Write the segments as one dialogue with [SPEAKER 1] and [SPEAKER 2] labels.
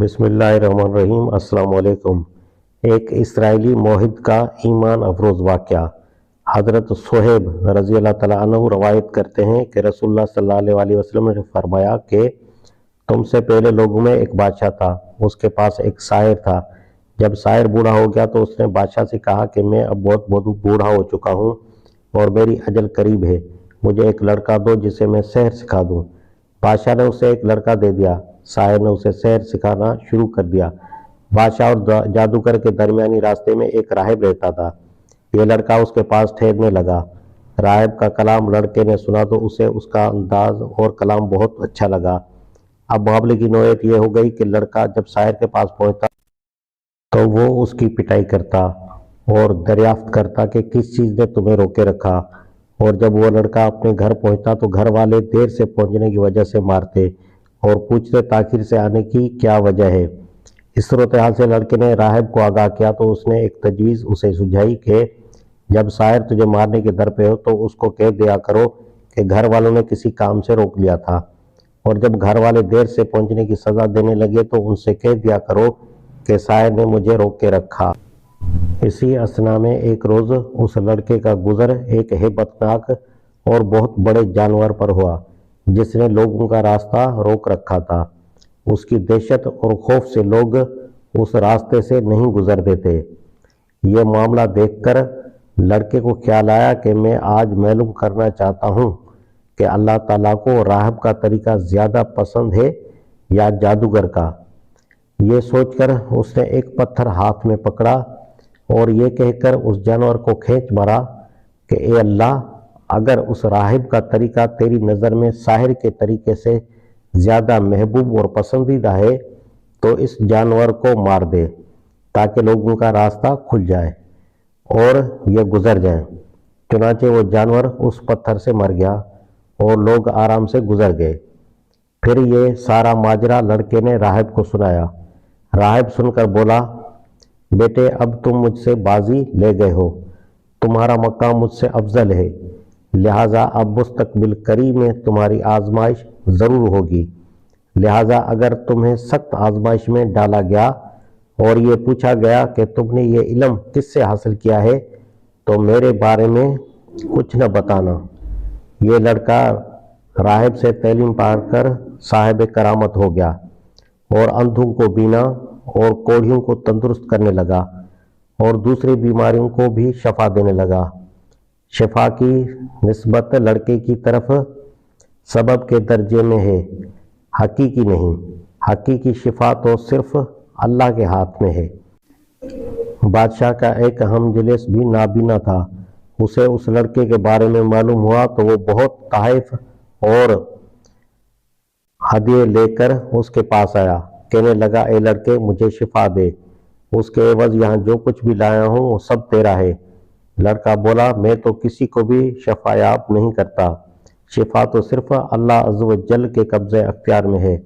[SPEAKER 1] بسم اللہ الرحمن الرحیم۔ السلام علیکم۔ ایک اسرائیلی موحد کا ایمان افروز واقعہ۔ حضرت صہیب رضی اللہ تعالیٰ عنہ روایت کرتے ہیں کہ رسول اللہ صلی اللہ علیہ وسلم نے فرمایا کہ تم سے پہلے لوگوں میں ایک بادشاہ تھا، اس کے پاس ایک ساحر تھا۔ جب ساحر بوڑھا ہو گیا تو اس نے بادشاہ سے کہا کہ میں اب بہت بوڑھا ہو چکا ہوں اور میری اجل قریب ہے، مجھے ایک لڑکا دو جسے میں سحر سکھا دوں۔ بادشاہ نے اسے ایک لڑکا دے دیا۔ ساحر نے اسے سحر سکھانا شروع کر دیا۔ بادشاہ اور جادوگر کے درمیانی راستے میں ایک راہب رہتا تھا۔ یہ لڑکا اس کے پاس ٹھہرنے لگا۔ راہب کا کلام لڑکے نے سنا تو اسے اس کا انداز اور کلام بہت اچھا لگا۔ اب معاملے کی نوعیت یہ ہو گئی کہ لڑکا جب ساحر کے پاس پہنچتا تو وہ اس کی پٹائی کرتا اور دریافت کرتا کہ کس چیز نے تمہیں روکے رکھا، اور جب وہ لڑکا اپنے گھر پہنچتا تو گھر والے دیر سے پہنچنے کی وجہ سے مارتے اور پوچھتے تاخیر سے آنے کی کیا وجہ ہے۔ اس صورتحال سے لڑکے نے راہب کو آگاہ کیا تو اس نے ایک تجویز اسے سجھائی کہ جب ساحر تجھے مارنے کے در پہ ہو تو اس کو کہہ دیا کرو کہ گھر والوں نے کسی کام سے روک لیا تھا، اور جب گھر والے دیر سے پہنچنے کی سزا دینے لگے تو ان سے کہہ دیا کرو کہ ساحر نے مجھے روک کے رکھا۔ اسی اثنا میں ایک روز اس لڑکے کا گزر ایک ہیبت ناک اور بہت بڑے جانور پر ہوا جس نے لوگوں کا راستہ روک رکھا تھا۔ اس کی دہشت اور خوف سے لوگ اس راستے سے نہیں گزرتے تھے۔ یہ معاملہ دیکھ کر لڑکے کو خیال آیا کہ میں آج معلوم کرنا چاہتا ہوں کہ اللہ تعالیٰ کو راہب کا طریقہ زیادہ پسند ہے یا جادوگر کا۔ یہ سوچ کر اس نے ایک پتھر ہاتھ میں پکڑا اور یہ کہہ کر اس جانور کو کھینچ مارا کہ اے اللہ، اگر اس راہب کا طریقہ تیری نظر میں ساحر کے طریقے سے زیادہ محبوب اور پسندیدہ ہے تو اس جانور کو مار دے تاکہ لوگوں کا راستہ کھل جائے اور یہ گزر جائیں۔ چنانچہ وہ جانور اس پتھر سے مر گیا اور لوگ آرام سے گزر گئے۔ پھر یہ سارا ماجرا لڑکے نے راہب کو سنایا۔ راہب سن کر بولا، بیٹے اب تم مجھ سے بازی لے گئے ہو، تمہارا مقام مجھ سے افضل ہے، لہٰذا اب مستقبل قریب میں تمہاری آزمائش ضرور ہوگی۔ لہٰذا اگر تمہیں سخت آزمائش میں ڈالا گیا اور یہ پوچھا گیا کہ تم نے یہ علم کس سے حاصل کیا ہے تو میرے بارے میں کچھ نہ بتانا۔ یہ لڑکا راہب سے تعلیم پا کر صاحب کرامت ہو گیا اور اندھوں کو بینا اور کوڑھیوں کو تندرست کرنے لگا اور دوسری بیماریوں کو بھی شفا دینے لگا۔ شفا کی نسبت لڑکے کی طرف سبب کے درجے میں ہے، حقیقی نہیں۔ حقیقی شفا تو صرف اللہ کے ہاتھ میں ہے۔ بادشاہ کا ایک ہم جلس بھی نابینا تھا۔ اسے اس لڑکے کے بارے میں معلوم ہوا تو وہ بہت تحائف اور ہدیے لے کر اس کے پاس آیا۔ کہنے لگا، اے لڑکے مجھے شفا دے، اس کے عوض یہاں جو کچھ بھی لایا ہوں وہ سب تیرا ہے۔ لڑکا بولا، میں تو کسی کو بھی شفا یاب نہیں کرتا، شفا تو صرف اللہ عز و جل کے قبضے اختیار میں ہے۔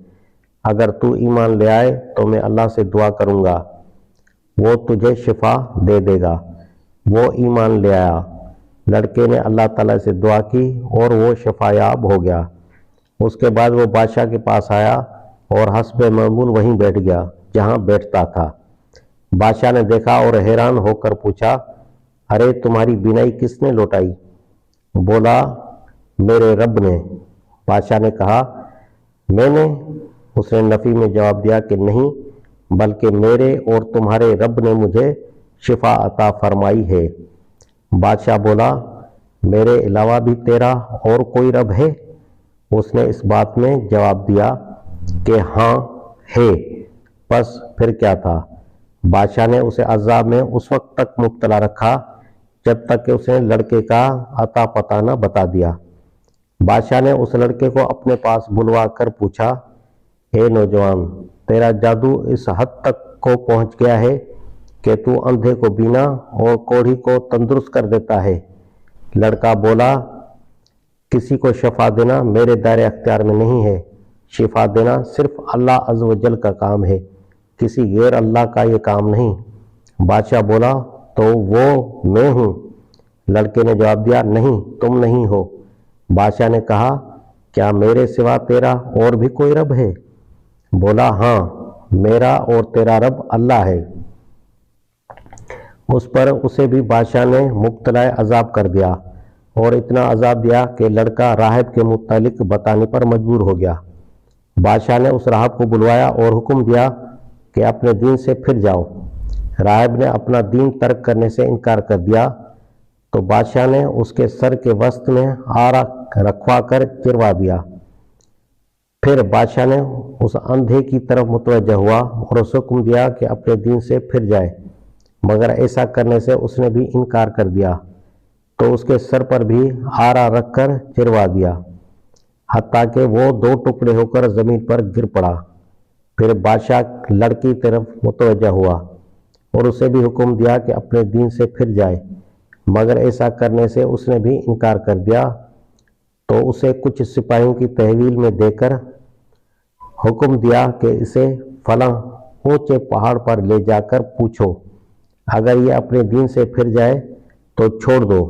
[SPEAKER 1] اگر تو ایمان لے آئے تو میں اللہ سے دعا کروں گا، وہ تجھے شفا دے دے گا۔ وہ ایمان لے آیا۔ لڑکے نے اللہ تعالیٰ سے دعا کی اور وہ شفا یاب ہو گیا۔ اس کے بعد وہ بادشاہ کے پاس آیا اور حسب معمول وہیں بیٹھ گیا جہاں بیٹھتا تھا۔ بادشاہ نے دیکھا اور حیران ہو کر پوچھا، ارے تمہاری بینائی کس نے لوٹائی؟ بولا، میرے رب نے۔ بادشاہ نے کہا، میں نے؟ اس نے نفی میں جواب دیا کہ نہیں، بلکہ میرے اور تمہارے رب نے مجھے شفا عطا فرمائی ہے۔ بادشاہ بولا، میرے علاوہ بھی تیرا اور کوئی رب ہے؟ اس نے اس بات میں جواب دیا کہ ہاں ہے۔ پس پھر کیا تھا؟ بادشاہ نے اسے عذاب میں اس وقت تک مبتلا رکھا جب تک کہ اس نے لڑکے کا عطا پتہ نہ بتا دیا۔ بادشاہ نے اس لڑکے کو اپنے پاس بلوا کر پوچھا، اے نوجوان، تیرا جادو اس حد تک کو پہنچ گیا ہے کہ تو اندھے کو بینا اور کوڑھی کو تندرست کر دیتا ہے؟ لڑکا بولا، کسی کو شفا دینا میرے دائر اختیار میں نہیں ہے، شفا دینا صرف اللہ عز و جل کا کام ہے، کسی غیر اللہ کا یہ کام نہیں۔ بادشاہ بولا، تو وہ میں ہوں؟ لڑکے نے جواب دیا، نہیں تم نہیں ہو۔ بادشاہ نے کہا، کیا میرے سوا تیرا اور بھی کوئی رب ہے؟ بولا، ہاں۔ میرا اور تیرا رب اللہ ہے۔ اس پر اسے بھی بادشاہ نے مبتلا عذاب کر دیا اور اتنا عذاب دیا کہ لڑکا راہب کے متعلق بتانے پر مجبور ہو گیا۔ بادشاہ نے اس راہب کو بلوایا اور حکم دیا کہ اپنے دین سے پھر جاؤ۔ راہب نے اپنا دین ترک کرنے سے انکار کر دیا تو بادشاہ نے اس کے سر کے وسط میں آرا رکھوا کر چروا دیا۔ پھر بادشاہ نے اس اندھے کی طرف متوجہ ہوا اور اس حکم دیا کہ اپنے دین سے پھر جائے، مگر ایسا کرنے سے اس نے بھی انکار کر دیا تو اس کے سر پر بھی آرا رکھ کر چروا دیا، حتیٰ کہ وہ 2 ٹکڑے ہو کر زمین پر گر پڑا۔ پھر بادشاہ لڑکی طرف متوجہ ہوا اور اسے بھی حکم دیا کہ اپنے دین سے پھر جائے، مگر ایسا کرنے سے اس نے بھی انکار کر دیا تو اسے کچھ سپاہیوں کی تحویل میں دے کر حکم دیا کہ اسے فلاں اونچے پہاڑ پر لے جا کر پوچھو، اگر یہ اپنے دین سے پھر جائے تو چھوڑ دو،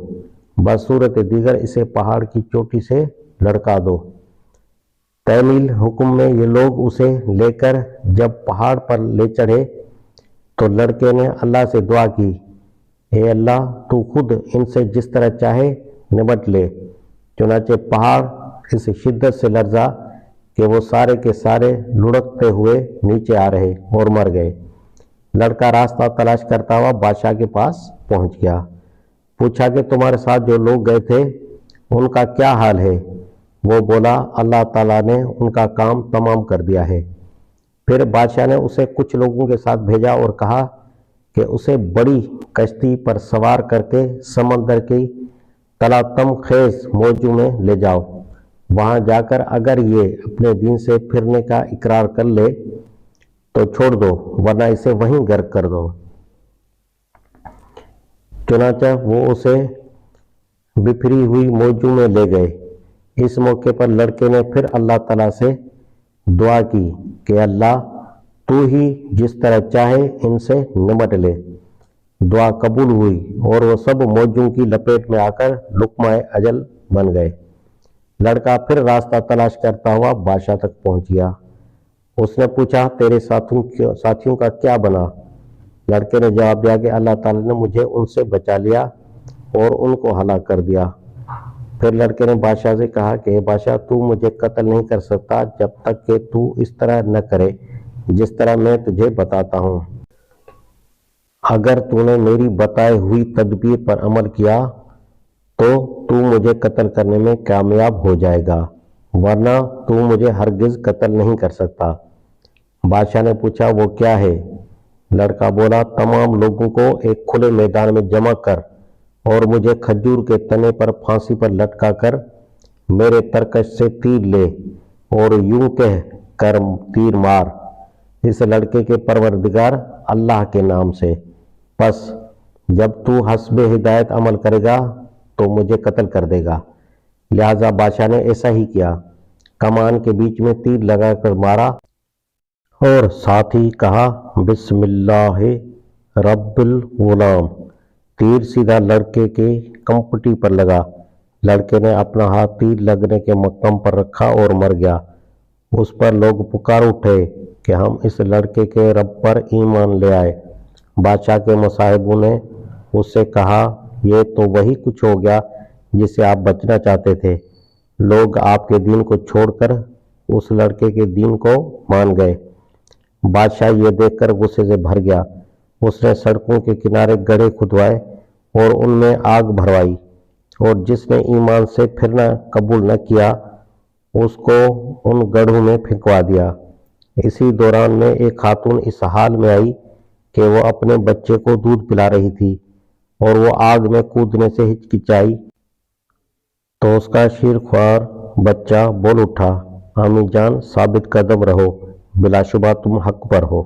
[SPEAKER 1] بصورت دیگر اسے پہاڑ کی چوٹی سے لڑکا دو۔ تعمیل حکم میں یہ لوگ اسے لے کر جب پہاڑ پر لے چڑھے تو لڑکے نے اللہ سے دعا کی، اے اللہ تو خود ان سے جس طرح چاہے نمٹ لے۔ چنانچہ پہاڑ اس شدت سے لرزا کہ وہ سارے کے سارے لڑکتے ہوئے نیچے آ رہے اور مر گئے۔ لڑکا راستہ تلاش کرتا ہوا بادشاہ کے پاس پہنچ گیا، پوچھا کہ تمہارے ساتھ جو لوگ گئے تھے ان کا کیا حال ہے؟ وہ بولا، اللہ تعالیٰ نے ان کا کام تمام کر دیا ہے۔ پھر بادشاہ نے اسے کچھ لوگوں کے ساتھ بھیجا اور کہا کہ اسے بڑی کشتی پر سوار کر کے سمندر کی تلاطم خیز موجوں میں لے جاؤ، وہاں جا کر اگر یہ اپنے دین سے پھرنے کا اقرار کر لے تو چھوڑ دو، ورنہ اسے وہیں غرق کر دو۔ چنانچہ وہ اسے بکھری ہوئی موجوں میں لے گئے۔ اس موقع پر لڑکے نے پھر اللہ تعالیٰ سے دعا کی کہ اللہ تو ہی جس طرح چاہے ان سے نمٹ لے۔ دعا قبول ہوئی اور وہ سب موجوں کی لپیٹ میں آ کر لقمہ اجل بن گئے۔ لڑکا پھر راستہ تلاش کرتا ہوا بادشاہ تک پہنچ گیا۔ اس نے پوچھا، تیرے ساتھیوں کا کیا بنا؟ لڑکے نے جواب دیا کہ اللہ تعالیٰ نے مجھے ان سے بچا لیا اور ان کو ہلاک کر دیا۔ پھر لڑکے نے بادشاہ سے کہا کہ اے بادشاہ، تو مجھے قتل نہیں کر سکتا جب تک کہ تو اس طرح نہ کرے جس طرح میں تجھے بتاتا ہوں۔ اگر تو نے میری بتائی ہوئی تدبیر پر عمل کیا تو مجھے قتل کرنے میں کامیاب ہو جائے گا، ورنہ تو مجھے ہرگز قتل نہیں کر سکتا۔ بادشاہ نے پوچھا، وہ کیا ہے؟ لڑکا بولا، تمام لوگوں کو ایک کھلے میدان میں جمع کر اور مجھے کھجور کے تنے پر پھانسی پر لٹکا کر میرے ترکش سے تیر لے اور یوں کہہ کر تیر مار، اس لڑکے کے پروردگار اللہ کے نام سے، پس جب تو حسب ہدایت عمل کرے گا تو مجھے قتل کر دے گا۔ لہذا بادشاہ نے ایسا ہی کیا، کمان کے بیچ میں تیر لگا کر مارا اور ساتھ ہی کہا، بسم اللہ رب الغلام۔ تیر سیدھا لڑکے کے کمپٹی پر لگا۔ لڑکے نے اپنا ہاتھ تیر لگنے کے مقام پر رکھا اور مر گیا۔ اس پر لوگ پکار اٹھے کہ ہم اس لڑکے کے رب پر ایمان لے آئے۔ بادشاہ کے مصاحبوں نے اس سے کہا، یہ تو وہی کچھ ہو گیا جس سے آپ بچنا چاہتے تھے۔ لوگ آپ کے دین کو چھوڑ کر اس لڑکے کے دین کو مان گئے۔ بادشاہ یہ دیکھ کر غصے سے بھر گیا۔ اس نے سڑکوں کے کنارے گڑھے کھدوائے اور ان میں آگ بھروائی، اور جس نے ایمان سے پھرنا قبول نہ کیا اس کو ان گڑھوں میں پھینکوا دیا۔ اسی دوران میں ایک خاتون اس حال میں آئی کہ وہ اپنے بچے کو دودھ پلا رہی تھی اور وہ آگ میں کودنے سے ہچکچائی تو اس کا شیرخوار بچہ بول اٹھا، امی جان ثابت قدم رہو، بلا شبہ تم حق پر ہو۔